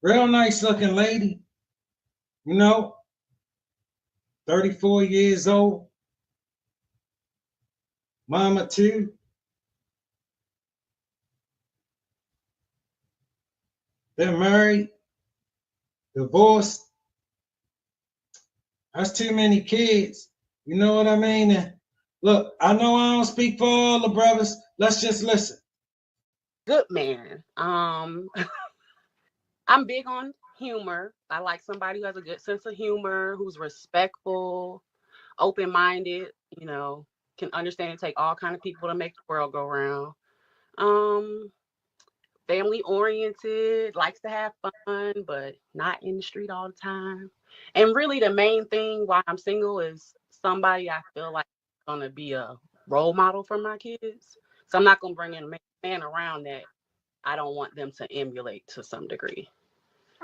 Real nice looking lady, you know, 34 years old, mama too. They're married, divorced. That's too many kids. You know what I mean? And look, I know I don't speak for all the brothers. Let's just listen. Good man. I'm big on humor. I like somebody who has a good sense of humor, who's respectful, open-minded, can understand and take all kind of people to make the world go round. Um, Family oriented, likes to have fun, but not in the street all the time. And really the main thing why I'm single is somebody I feel like is gonna be a role model for my kids. So I'm not gonna bring in a man around that I don't want them to emulate to some degree.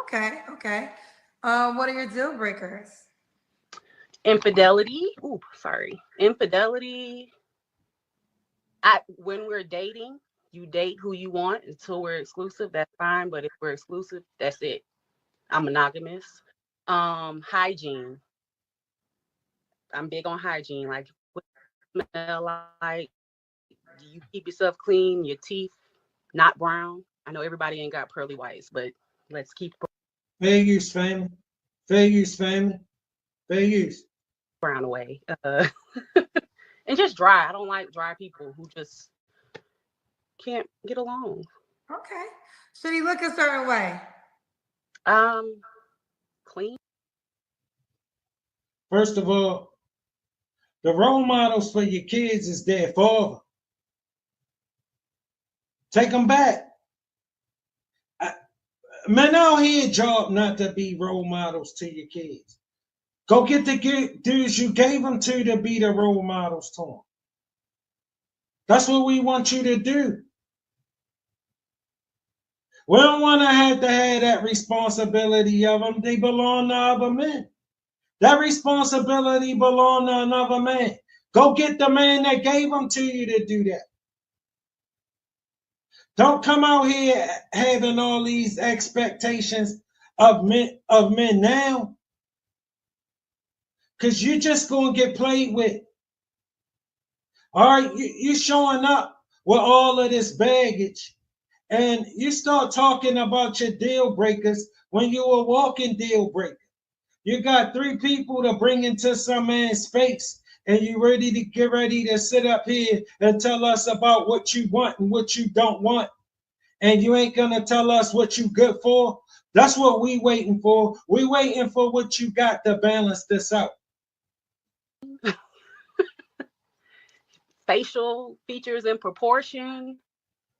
Okay, okay. What are your deal breakers? Infidelity. Ooh, sorry. Infidelity. When we're dating, you date who you want until we're exclusive. That's fine. But if we're exclusive, that's it. I'm monogamous. Hygiene. I'm big on hygiene. Like, what you smell like? Do you keep yourself clean? Your teeth not brown? I know everybody ain't got pearly whites, but let's keep Fair use, family. Fair use, family. Fair use. brown away. And just dry. I don't like dry people who just can't get along. Okay. Should he look a certain way? Um, Clean. First of all, the role models for your kids is their father. Take them back. I, Man, I don't hear a job not to be role models to your kids. Go get the dudes you gave them to be the role models to them. That's what we want you to do. We don't want to have that responsibility of them. They belong to other men. That responsibility belong to another man. Go get the man that gave them to you to do that. Don't come out here having all these expectations of men now, because you're just gonna get played with. All right, you showing up with all of this baggage, and you start talking about your deal breakers when you a walking deal breaker. You got three people to bring into some man's space, and you ready to sit up here and tell us about what you want and what you don't want, and you ain't gonna tell us what you good for. That's what we waiting for. We waiting for what you got to balance this out. Facial features in proportion.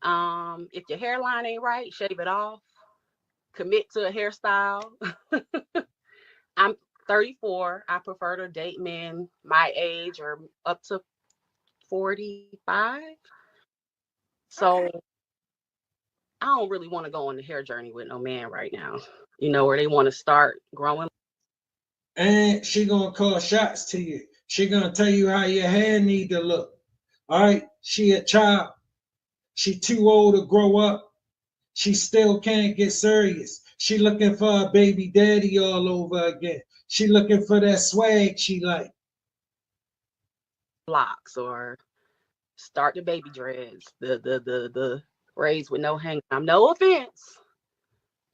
If your hairline ain't right, shave it off. Commit to a hairstyle. I'm 34. I prefer to date men my age or up to 45. So Okay. I don't really want to go on the hair journey with no man right now. Where they want to start growing. And she gonna call shots to you. She gonna tell you how your hair need to look. All right, she a child. She too old to grow up. She still can't get serious. She looking for a baby daddy all over again. She looking for that swag she like. Locks or start the baby dreads, the braids with no hang. No offense.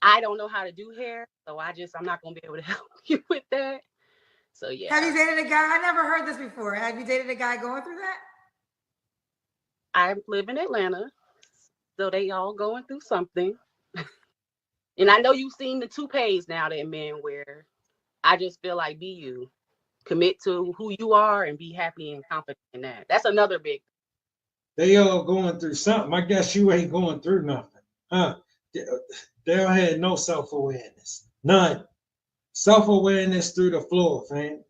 I don't know how to do hair, so I'm not gonna be able to help you with that. So Have yeah, you dated a guy? I never heard this before. Have you dated a guy going through that? I live in Atlanta, so they all going through something. And I know you've seen the toupees now that men wear. I just feel like be you, commit to who you are, and be happy and confident in that. That's another big. They all going through something. I guess you ain't going through nothing. Huh? They don't have no self-awareness. None. Self-awareness through the floor, fam.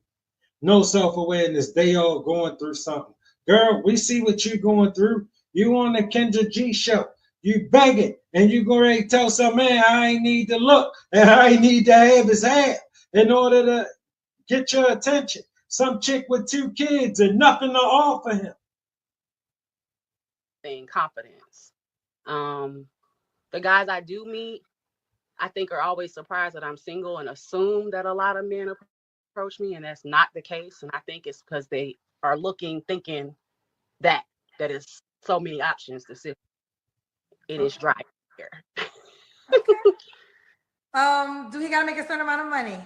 No self-awareness. They all going through something. Girl, we see what you going through. You on the Kendra G show. You begging, and you go ready to tell some man I ain't need to look and I ain't need to have his hair in order to get your attention. Some chick with two kids and nothing to offer him. Thing, confidence. Um, the guys I do meet, I think are always surprised that I'm single and assume that a lot of men approach me, and that's not the case. And I think it's because they are looking, thinking that is so many options to sit. It is dry here. Okay. Do he gotta make a certain amount of money?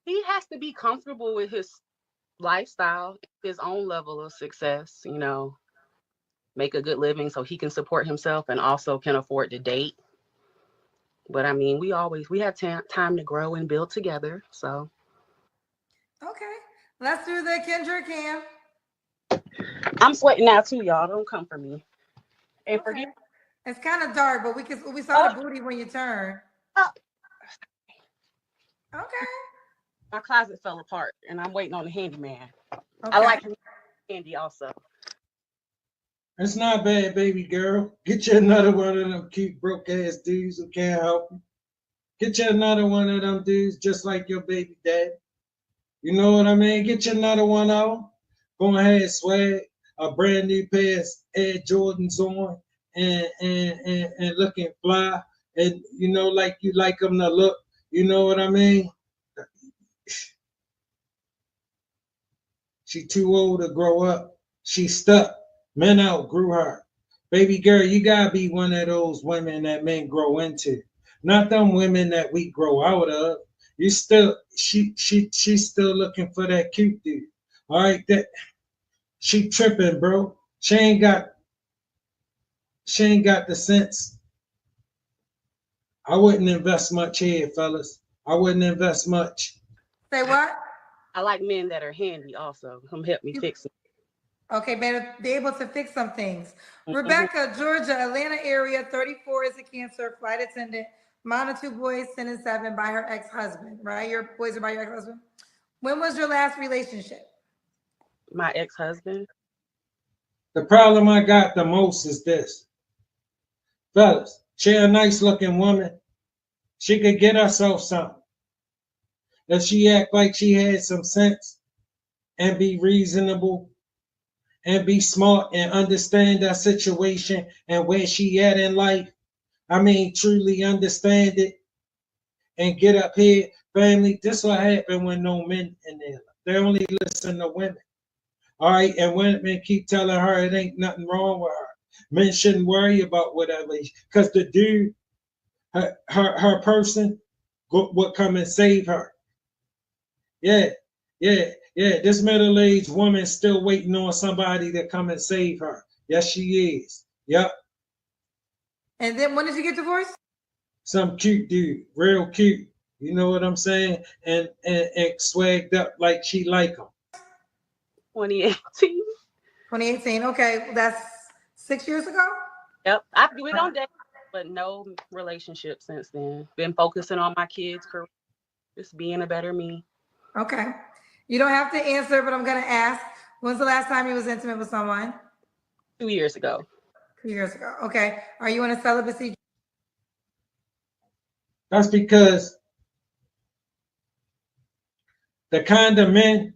He has to be comfortable with his lifestyle, his own level of success, you know, make a good living so he can support himself and also can afford to date. But I mean, we have time to grow and build together. So Okay. Let's do the Kendra Cam. I'm sweating now too, y'all. Don't come for me. And Okay. forget. It's kind of dark, but we saw the booty when you turn. Okay. My closet fell apart, and I'm waiting on the handyman. Okay. I like handy also. It's not bad, baby girl. Get you another one of them cute broke ass dudes who can't help you. Get you another one of them dudes just like your baby dad. You know what I mean? Get you another one of them. Go ahead, swag a brand new pair of Air Jordans on and looking fly. And you know, like you like them to look. You know what I mean? She too old to grow up. She stuck. Men outgrew her. Baby girl, you gotta be one of those women that men grow into. Not them women that we grow out of. You still she's still looking for that cute dude. All right, that she tripping, bro. She ain't got the sense. I wouldn't invest much here, fellas. I wouldn't invest much. Say what? I like men that are handy also. Come help me fix it. Okay, better be able to fix some things. Mm-hmm. Rebecca, Georgia, Atlanta area, 34 is a Cancer, flight attendant, mom of 2 boys, 10 and 7 by her ex-husband, right? Your boys are by your ex-husband. When was your last relationship? My ex-husband. The problem I got the most is this. Fellas, she a nice looking woman. She could get herself something. If she act like she had some sense and be reasonable and be smart and understand that situation and where she at in life. I mean, truly understand it and get up here. Family, this what happen when no men in there. They only listen to women. All right, and women keep telling her it ain't nothing wrong with her. Men shouldn't worry about whatever, because the dude, her person, would come and save her. Yeah, this middle-aged woman still waiting on somebody to come and save her. Yes, she is. Yep. And then when did you get divorced? Some cute dude, real cute. You know what I'm saying? And swagged up like she like him. 2018. 2018. Okay, that's 6 years ago. Yep. We don't date, but no relationship since then. Been focusing on my kids' career, just being a better me. Okay. You don't have to answer, but I'm gonna ask. When's the last time you was intimate with someone? 2 years ago. 2 years ago. Okay. Are you in a celibacy? That's because the kind of men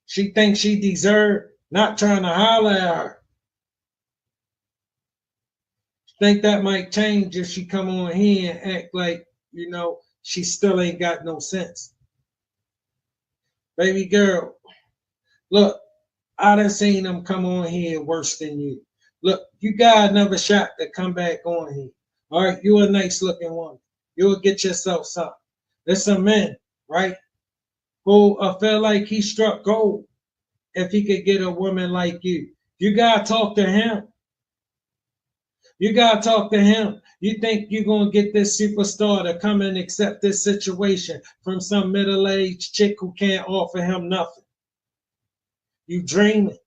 she thinks she deserve, not trying to holler at her. Think that might change if she come on here and act like, you know, she still ain't got no sense. Baby girl, look, I done seen them come on here worse than you. Look, you got another shot to come back on here. All right, you a nice looking woman. You'll get yourself something. There's some men, right, who feel like he struck gold if he could get a woman like you. You gotta talk to him. You gotta talk to him. You think you're gonna get this superstar to come and accept this situation from some middle-aged chick who can't offer him nothing? You dreaming.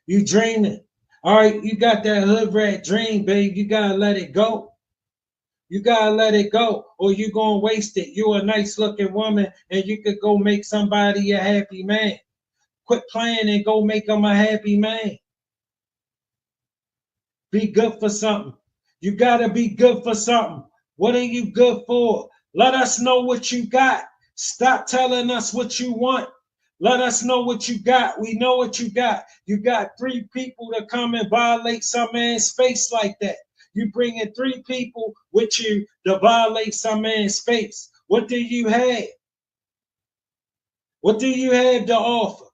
You dreaming. All right, you got that hood rat dream, babe. You gotta let it go. You gotta let it go, or you gonna waste it. You a nice looking woman, and you could go make somebody a happy man. Quit playing and go make him a happy man. Be good for something. You gotta be good for something. What are you good for? Let us know what you got. Stop telling us what you want. Let us know what you got. We know what you got. You got 3 people to come and violate some man's space like that. You bring in 3 people with you to violate some man's space. What do you have? What do you have to offer?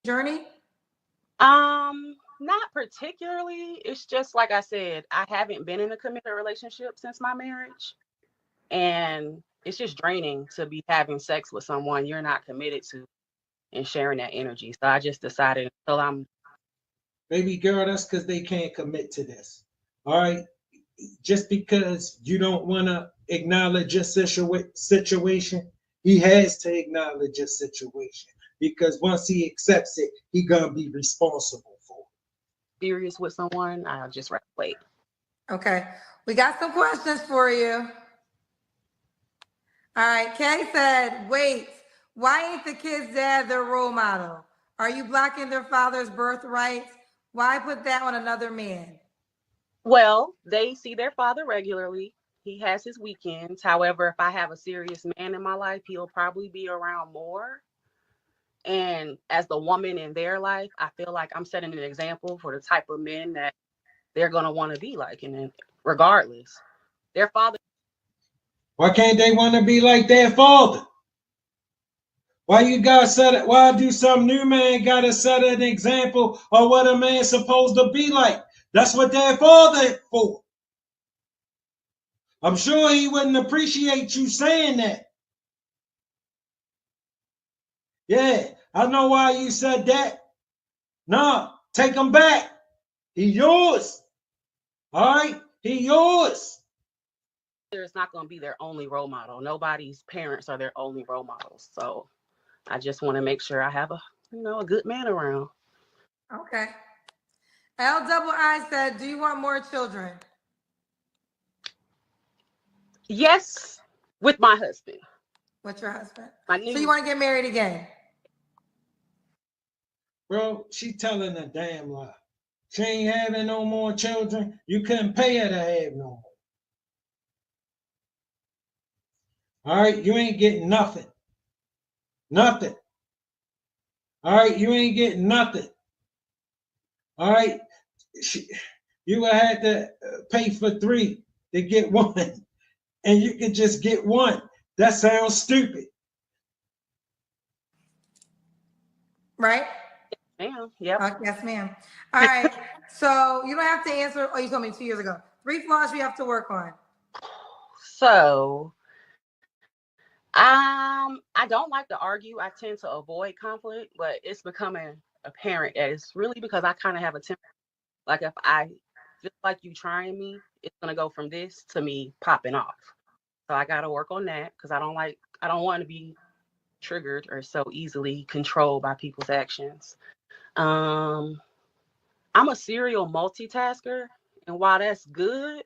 Journey? Not particularly. It's just like I said, I haven't been in a committed relationship since my marriage. And it's just draining to be having sex with someone you're not committed to and sharing that energy. So I just decided until I'm Baby girl, that's because they can't commit to this. All right. Just because you don't want to acknowledge your situation, he has to acknowledge your situation. Because once he accepts it, he gonna be responsible for it. serious with someone, I'll just rather wait. Okay. We got some questions for you. All right. Kay said, wait, why ain't the kid's dad their role model? Are you blocking their father's birthright? Why put that on another man? Well, they see their father regularly. He has his weekends. However, if I have a serious man in my life, he'll probably be around more. And as the woman in their life, I feel like I'm setting an example for the type of men that they're going to want to be like. And then regardless, their father. Why can't they want to be like their father? Why you gotta set it? Why do some new man gotta set an example of what a man's supposed to be like? That's what their father for. I'm sure he wouldn't appreciate you saying that. Yeah, I know why you said that. Nah, take him back. He yours. All right, he yours. It's not going to be their only role model. Nobody's parents are their only role models. So I just want to make sure I have a good man around. Okay. LII said, do you want more children? Yes, with my husband. With your husband. So you want to get married again? Bro, she telling a damn lie. She ain't having no more children. You couldn't pay her to have no more. All right, you ain't getting nothing. Nothing. All right, you ain't getting nothing. All right, you would have to pay for 3 to get 1, and you can just get 1. That sounds stupid. Right? Ma'am, yep. Yes, ma'am. All right. So you don't have to answer. Oh, you told me 2 years ago. 3 flaws you have to work on. So, I don't like to argue. I tend to avoid conflict, but it's becoming apparent that it's really because I kind of have a temper. Like if I feel like you trying me, it's gonna go from this to me popping off. So I gotta work on that because I don't want to be triggered or so easily controlled by people's actions. I'm a serial multitasker, and while that's good,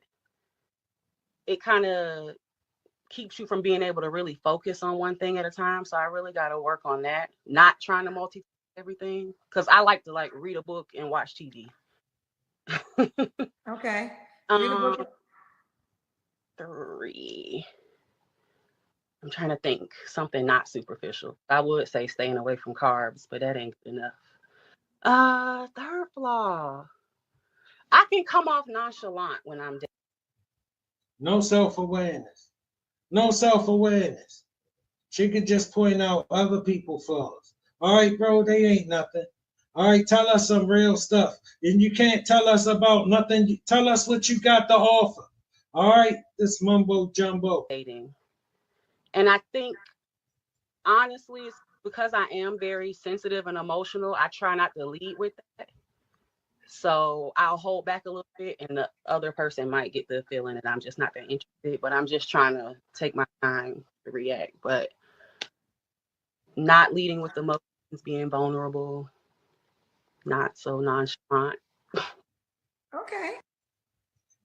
it kind of keeps you from being able to really focus on one thing at a time. So I really got to work on that. Not trying to multitask everything because I like to read a book and watch TV. Okay. Read a book. 3. I'm trying to think something not superficial. I would say staying away from carbs, but that ain't good enough. 3rd flaw. I can come off nonchalant when I'm dating. No self-awareness. No self-awareness. She could just point out other people's flaws. All right, bro, they ain't nothing. All right, tell us some real stuff. And you can't tell us about nothing. Tell us what you got to offer. All right, this mumbo jumbo. Dating. And I think, honestly, it's because I am very sensitive and emotional. I try not to lead with that. So I'll hold back a little bit, and the other person might get the feeling that I'm just not that interested, but I'm just trying to take my time to react. But not leading with emotions, being vulnerable, not so nonchalant. Okay.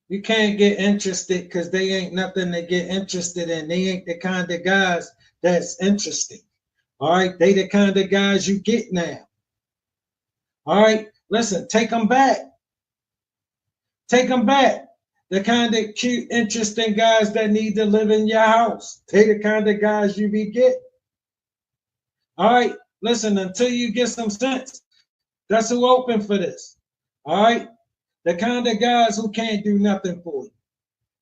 You can't get interested because they ain't nothing to get interested in. They ain't the kind of guys that's interesting. All right, they the kind of guys you get now. All right, listen, take them back. Take them back. The kind of cute, interesting guys that need to live in your house. They the kind of guys you be getting. All right, listen, until you get some sense, that's who open for this. All right, The kind of guys who can't do nothing for you.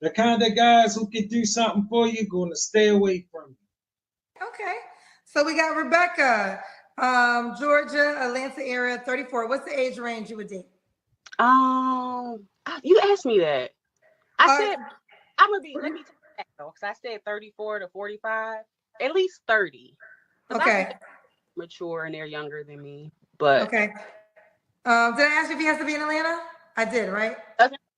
The kind of guys who can do something for you, gonna stay away from you. Okay. So we got Rebecca, Georgia, Atlanta area, 34. What's the age range you would date? You asked me that. I Uh, said I'm gonna be. Let me take that though, because I said 34 to 45, at least 30. Because I okay. think mature and they're younger than me. But Okay. Did I ask you if he has to be in Atlanta? I did, right?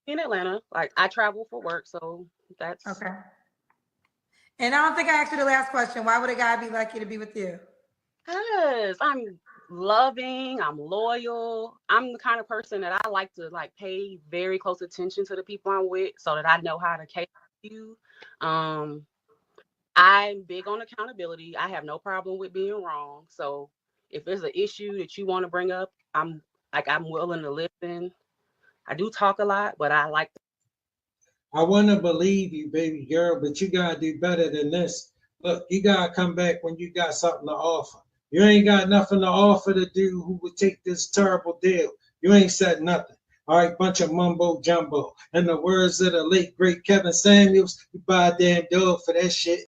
in Atlanta, like I travel for work, so that's Okay. And I don't think I asked you the last question. Why would a guy be lucky to be with you? because I'm loving, I'm loyal. I'm the kind of person that I like to like pay very close attention to the people I'm with so that I know how to cater to you. Um, I'm big on accountability. I have no problem with being wrong. So if there's an issue that you want to bring up, I'm willing to listen. I do talk a lot, but I like I want to believe you, baby girl, but you gotta do better than this. Look, you gotta come back when you got something to offer. You ain't got nothing to offer to do who would take this terrible deal. You ain't said nothing. All right, bunch of mumbo jumbo. In the words of the late great Kevin Samuels, you buy a damn dog for that shit.